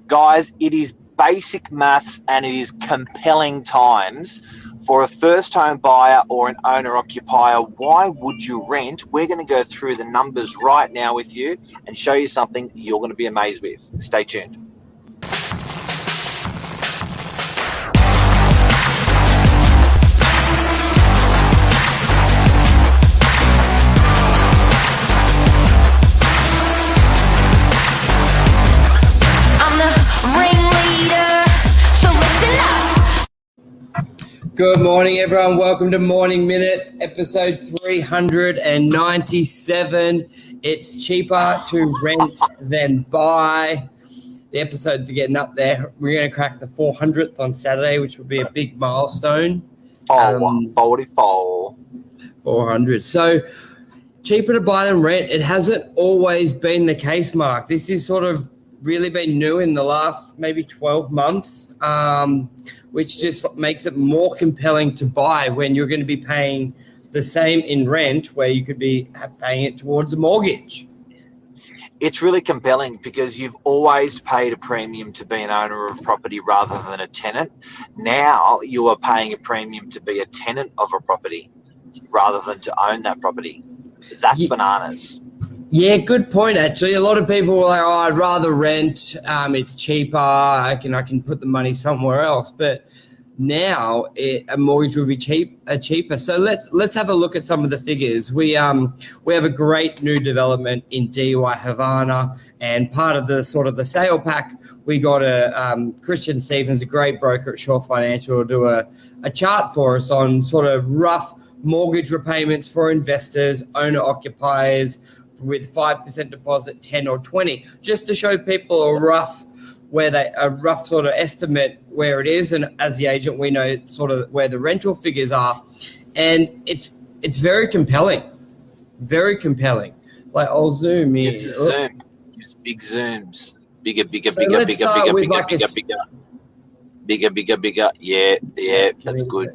Guys, it is basic maths and it is compelling times for a first home buyer or an owner occupier. Why would you rent? We're going to go through the numbers right now with you and show you something you're going to be amazed with. Stay tuned. Good morning, everyone. Welcome to Morning Minutes, episode 397. It's cheaper to rent than buy. The episodes are getting up there. We're going to crack the 400th on Saturday, which will be a big milestone. 44. 400. So cheaper to buy than rent. It hasn't always been the case, Mark. This is sort of really been new in the last maybe 12 months, which just makes it more compelling to buy when you're going to be paying the same in rent where you could be paying it towards a mortgage. It's really compelling because you've always paid a premium to be an owner of property rather than a tenant. Now you are paying a premium to be a tenant of a property rather than to own that property. That's bananas. Yeah, good point, actually. A lot of people were like, oh, I'd rather rent. It's cheaper. I can put the money somewhere else. But now a mortgage would be cheaper. So let's have a look at some of the figures. We have a great new development in DY Havana, and part of the sort of the sale pack, we got Christian Stevens, a great broker at Shore Financial, to do a chart for us on sort of rough mortgage repayments for investors, owner-occupiers, with 5% deposit, 10 or 20, just to show people a rough sort of estimate where it is. And as the agent, we know sort of where the rental figures are, and it's very compelling, very compelling. Like I'll zoom in. It's a zoom. Use big zooms. Bigger. Yeah, that's good.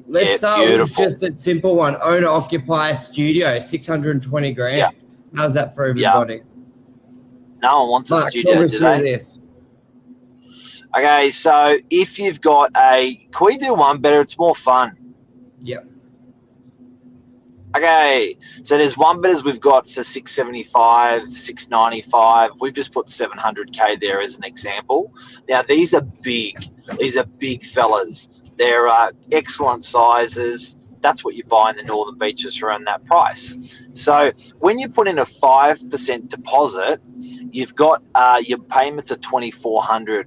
Let's start with just a simple one. Owner occupier studio, 620 grand. Yeah. How's that for everybody? Yeah. No one wants a studio, do they? This. Okay, so if you've got can we do one better? It's more fun. Yep. Okay, so there's one betters we've got for 675, 695. We've just put 700K there as an example. Now, these are big. These are big fellas. They're excellent sizes. That's what you buy in the Northern Beaches around that price. So when you put in a 5% deposit, you've got your payments are $2,400.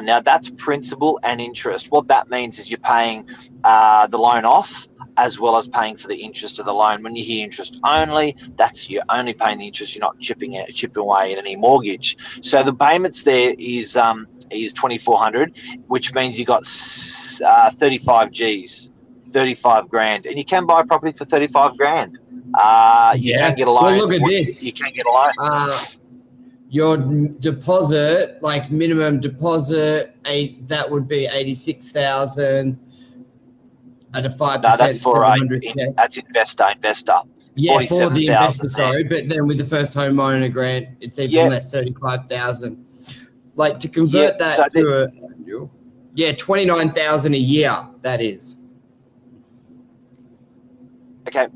Now that's principal and interest. What that means is you're paying the loan off as well as paying for the interest of the loan. When you hear interest only, that's you're only paying the interest. You're not chipping away at any mortgage. So the payments there is $2,400, which means you got 35 Gs. 35 grand, and you can buy a property for 35 grand. You can get a loan. Well, look at this. You can get a loan. Your deposit, like minimum deposit, that would be 86,000 at a 5%. No, that's for that's investor. Yeah, for the investor. Sorry, but then with the first homeowner grant, it's even less, 35,000. Like to convert that to 29,000 a year. That is. Okay.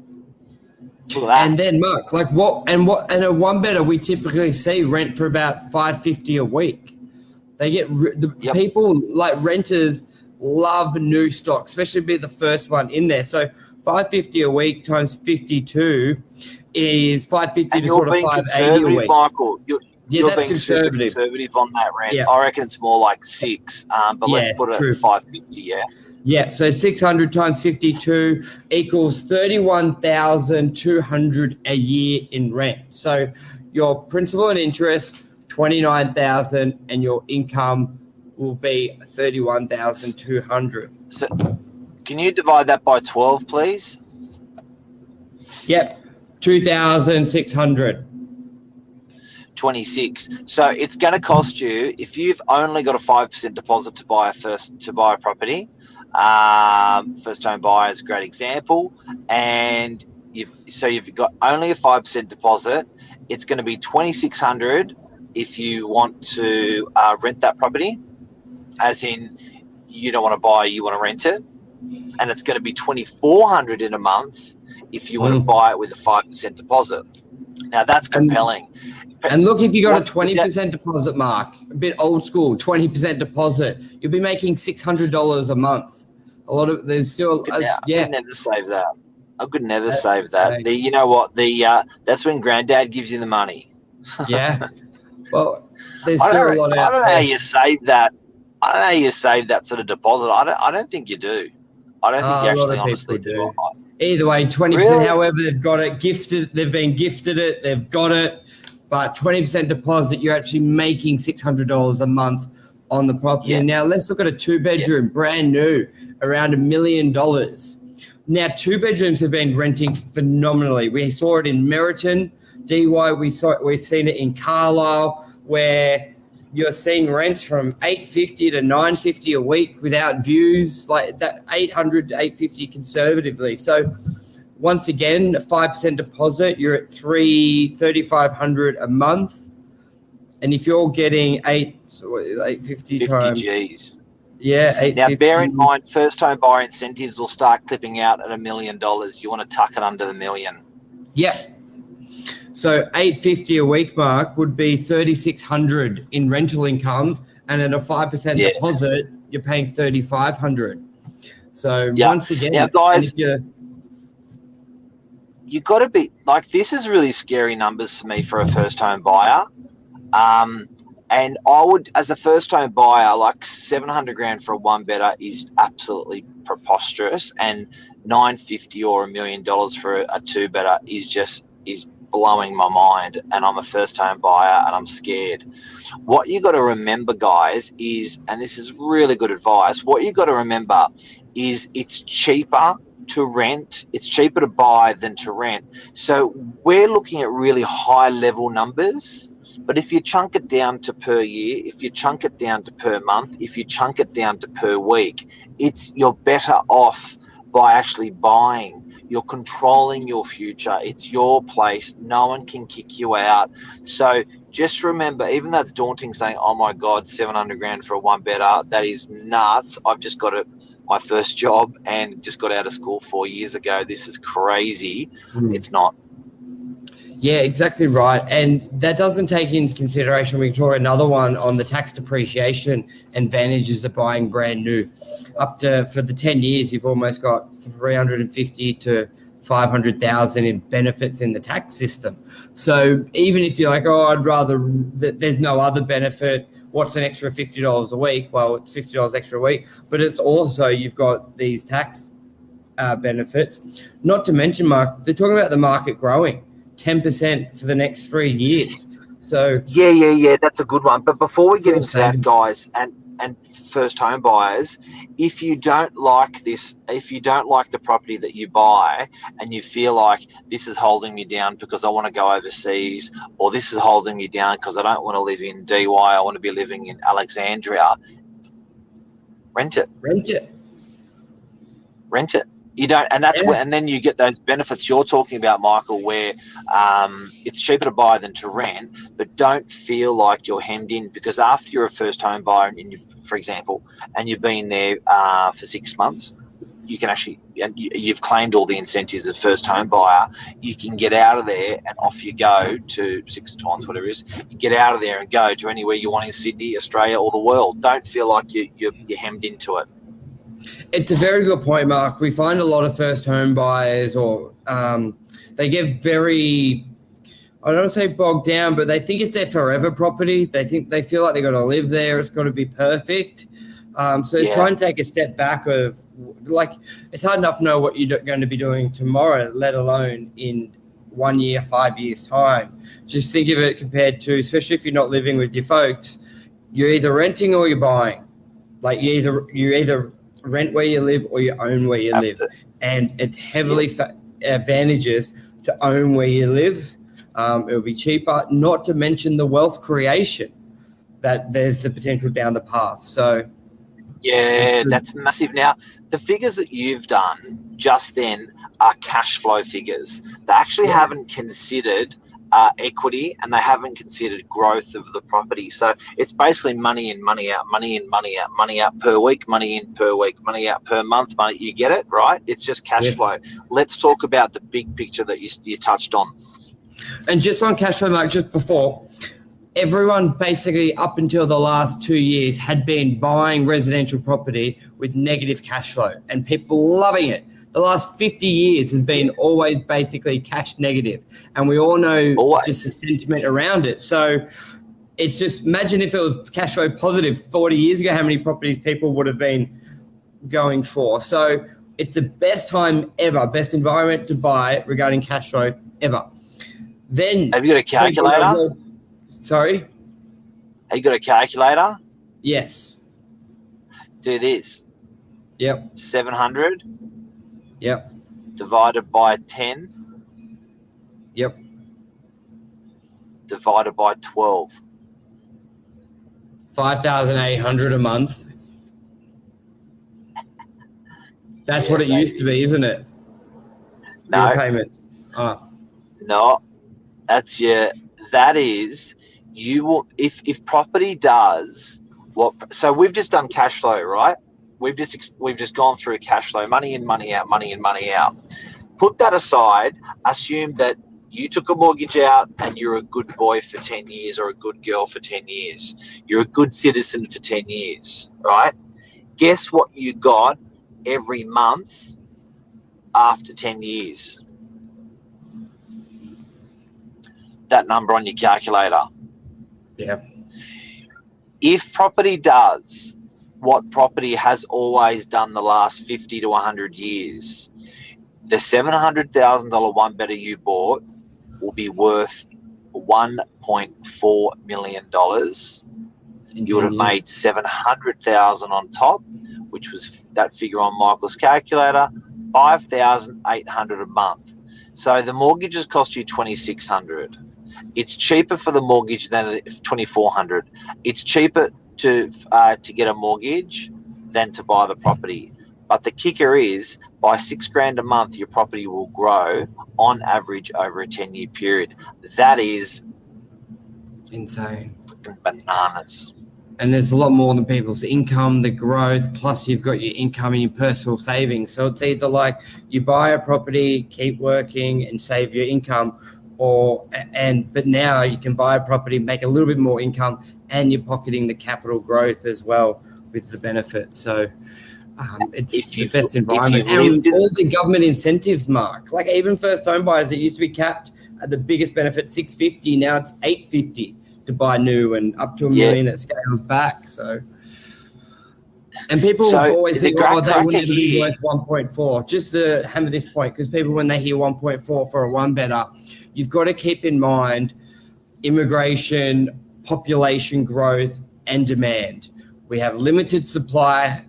Look at that. And then Mark, like and a one better we typically see rent for about $550 a week. They get people like renters love new stock, especially be the first one in there. So $550 a week times 52 is $550 to sort of $580 a week. Michael. You're that's being conservative on that rent. Yeah. I reckon it's more like 6, but let's put it at 550. Yeah. Yeah, so 600 times 52 equals 31,200 a year in rent. So your principal and interest, 29,000, and your income will be 31,200. So can you divide that by 12, please? Yep, 2,600. 26. So it's going to cost you, if you've only got a 5% deposit to buy a property. First home buyer is a great example, and you've got only a 5% deposit. It's going to be $2,600 if you want to rent that property, as in you don't want to buy, you want to rent it, and it's going to be $2,400 in a month if you want to buy it with a 5% deposit. Now that's compelling. And look, if you got a 20% deposit, Mark, a bit old school, 20% deposit, you'll be making $600 a month. A lot of there's still I could never save that. I could never save that. You know what? That's when Granddad gives you the money. Yeah. Well, there's still a lot out there. I don't know how you save that. I don't know how you save that sort of deposit. I don't think you do. I don't think you actually honestly do. Either way, 20%. Really? However, they've got it gifted. They've been gifted it. They've got it. But 20% deposit, you're actually making $600 a month on the property. Yeah. Now let's look at a 2-bedroom, brand new, around $1 million. Now 2-bedrooms have been renting phenomenally. We saw it in Meriton, DY. We've seen it in Carlisle, where you're seeing rents from $850 to $950 a week without views, like that $800 to $850 conservatively. So once again, a 5% deposit, you're at $3,500 a month. And if you're getting 850 times, G's. Yeah, 850. Now bear in mind, first home buyer incentives will start clipping out at $1 million. You want to tuck it under the million. Yeah. So $850 a week, Mark, would be $3,600 in rental income, and at a 5% deposit, you're paying $3,500. So once again, now guys, you got to be like, this is really scary numbers for me for a first home buyer. And I would, as a first home buyer, like $700,000 for a 1-bedder is absolutely preposterous, and $950 or $1 million for a 2-bedder is blowing my mind. And I'm a first home buyer and I'm scared. What you got to remember, guys, is, and this is really good advice, what you got to remember is it's cheaper to rent, it's cheaper to buy than to rent. So we're looking at really high level numbers. But if you chunk it down to per year, if you chunk it down to per month, if you chunk it down to per week, you're better off by actually buying. You're controlling your future. It's your place. No one can kick you out. So just remember, even though it's daunting saying, oh my God, $700,000 for a 1-bedder, that is nuts. I've just got my first job and just got out of school 4 years ago. This is crazy. It's not. Yeah, exactly right. And that doesn't take into consideration, we can talk another one on the tax depreciation advantages of buying brand new. Up to, for the 10 years, you've almost got $350,000 to $500,000 in benefits in the tax system. So even if you're like, oh, I'd rather, there's no other benefit, what's an extra $50 a week? Well, it's $50 extra a week, but it's also, you've got these tax benefits. Not to mention, Mark, they're talking about the market growing 10% for the next 3 years. So yeah, that's a good one. But before we get into that, guys, and first home buyers, if you don't like this, if you don't like the property that you buy and you feel like this is holding me down because I want to go overseas, or this is holding me down because I don't want to live in DY, I want to be living in Alexandria, rent it. You don't, and that's where, and then you get those benefits you're talking about, Michael, where it's cheaper to buy than to rent, but don't feel like you're hemmed in, because after you're a first home buyer, and you, for example, and you've been there for 6 months, you can actually, you've claimed all the incentives of first home buyer, you can get out of there and off you go to 6 times, whatever it is. You get out of there and go to anywhere you want in Sydney, Australia, or the world. Don't feel like you're hemmed into it. It's a very good point, Mark. We find a lot of first home buyers, or they get very, I don't want to say bogged down, but they think it's their forever property. They feel like they've got to live there. It's got to be perfect. Try and take a step back of, like, it's hard enough to know what you're going to be doing tomorrow, let alone in 1 year, 5 years time. Just think of it compared to, especially if you're not living with your folks, you're either renting or you're buying. Like you either rent where you live or you own where you live, and it's heavily advantageous to own where you live. It'll be cheaper, not to mention the wealth creation that there's the potential down the path. So yeah, that's massive. Now the figures that you've done just then are cash flow figures. They actually haven't considered equity, and they haven't considered growth of the property. So it's basically money in, money out, money in, money out, money out per week, money in per week, money out per month. Money, you get it, right? It's just cash flow. Let's talk about the big picture that you touched on. And just on cash flow, Mark, just before, everyone basically up until the last 2 years had been buying residential property with negative cash flow and people loving it. The last 50 years has been always basically cash negative. And we all know just the sentiment around it. So it's just, imagine if it was cash flow positive 40 years ago, how many properties people would have been going for. So it's the best time ever, best environment to buy regarding cash flow ever. Then have you got a calculator? Sorry? Have you got a calculator? Yes. Do this. Yep. 700. Yep. Divided by 10. Yep. Divided by 12. 5,800 a month. That's what it used to be, isn't it? No. Your payments. No. That is, you will, if property does what, so we've just done cash flow, right? We've just gone through cash flow, money in, money out, money in, money out. Put that aside, assume that you took a mortgage out and you're a good boy for 10 years or a good girl for 10 years. You're a good citizen for 10 years, right? Guess what you got every month after 10 years? That number on your calculator. Yeah. If property does what property has always done the last 50 to 100 years, the $700,000 one better you bought will be worth $1.4 million. You would have made $700,000 on top, which was that figure on Michael's calculator, $5,800 a month. So the mortgages cost you $2,600. It's cheaper for the mortgage than $2,400. It's cheaper to get a mortgage than to buy the property. But the kicker is, by $6,000 a month, your property will grow on average over a 10-year period. That is insane. Bananas. And there's a lot more than people's income, the growth, plus you've got your income and your personal savings. So it's either like you buy a property, keep working and save your income, but now you can buy a property, make a little bit more income, and you're pocketing the capital growth as well with the benefits. So it's the best environment. And all the government incentives, Mark, like even first home buyers, it used to be capped at the biggest benefit, $650. Now it's $850 to buy new, and up to $1 million it scales back. So, and people always think, they will never be worth 1.4. Just to hammer this point, because people, when they hear 1.4 for a one better, you've got to keep in mind immigration, population growth, and demand. We have limited supply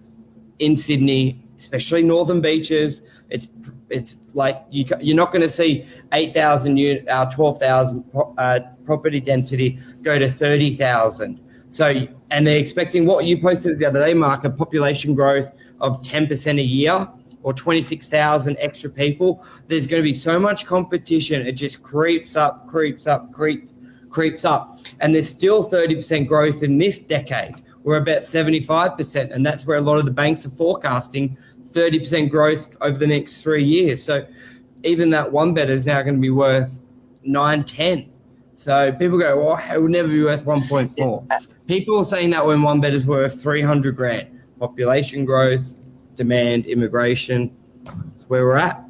in Sydney, especially northern beaches. It's like you're not going to see 8,000 12,000 property density go to 30,000. So, and they're expecting what you posted the other day, Mark, a population growth of 10% a year or 26,000 extra people. There's going to be so much competition. It just creeps up. And there's still 30% growth in this decade. We're about 75%. And that's where a lot of the banks are forecasting 30% growth over the next 3 years. So even that one better is now going to be worth 9-10. So people go, well, it will never be worth 1.4. People are saying that when one better is worth 300 grand. Population growth, demand, immigration. That's where we're at.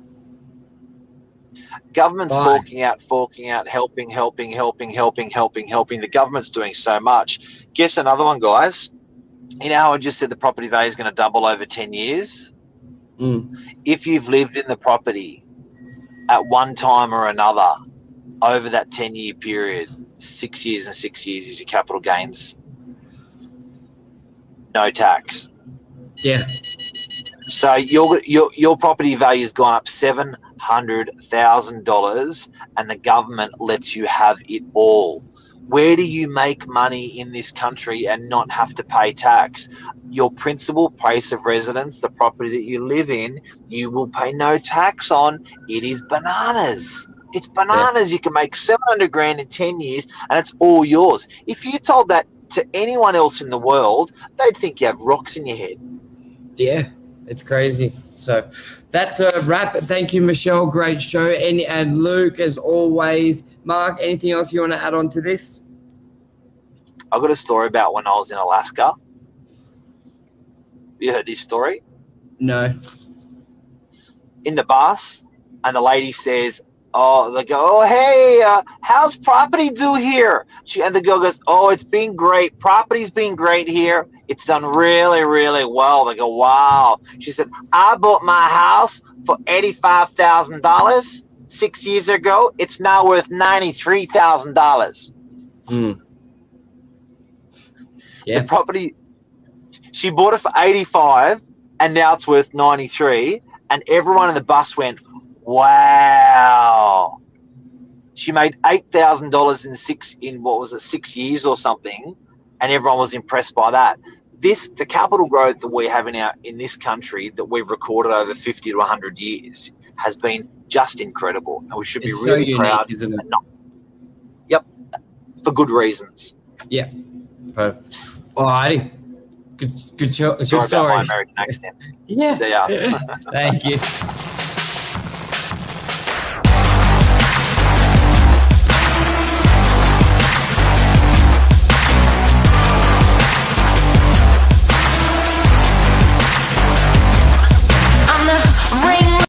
Government's forking out, helping. The government's doing so much. Guess another one, guys. You know how I just said the property value is going to double over 10 years? If you've lived in the property at one time or another over that 10-year period, 6 years and 6 years is your capital gains. No tax. Yeah. So your property value has gone up $700,000 and the government lets you have it all. Where do you make money in this country and not have to pay tax? Your principal place of residence, the property that you live in, you will pay no tax on. It is bananas. It's bananas. You can make 700 grand in 10 years and it's all yours. If you told that to anyone else in the world, they'd think you have rocks in your head. Yeah, it's crazy. So that's a wrap. Thank you, Michelle. Great show. And Luke, as always. Mark, anything else you want to add on to this? I've got a story about when I was in Alaska. You heard this story? No. In the bus, and the lady says, they go, oh, hey, how's property do here? And the girl goes, oh, it's been great. Property's been great here. It's done really, really well. They go, wow. She said, I bought my house for $85,000 6 years ago. It's now worth $93,000. Yeah. The property, she bought it for 85 and now it's worth 93. And everyone in the bus went, wow. She made $8,000 in 6 years or something, and everyone was impressed by that. The capital growth that we have in this country that we've recorded over 50 to 100 years has been just incredible, and we should be really proud. Isn't it? Yep, for good reasons. Yeah, perfect. All righty. Good show. Good Sorry story. about my American accent. Yeah. See ya. Thank you.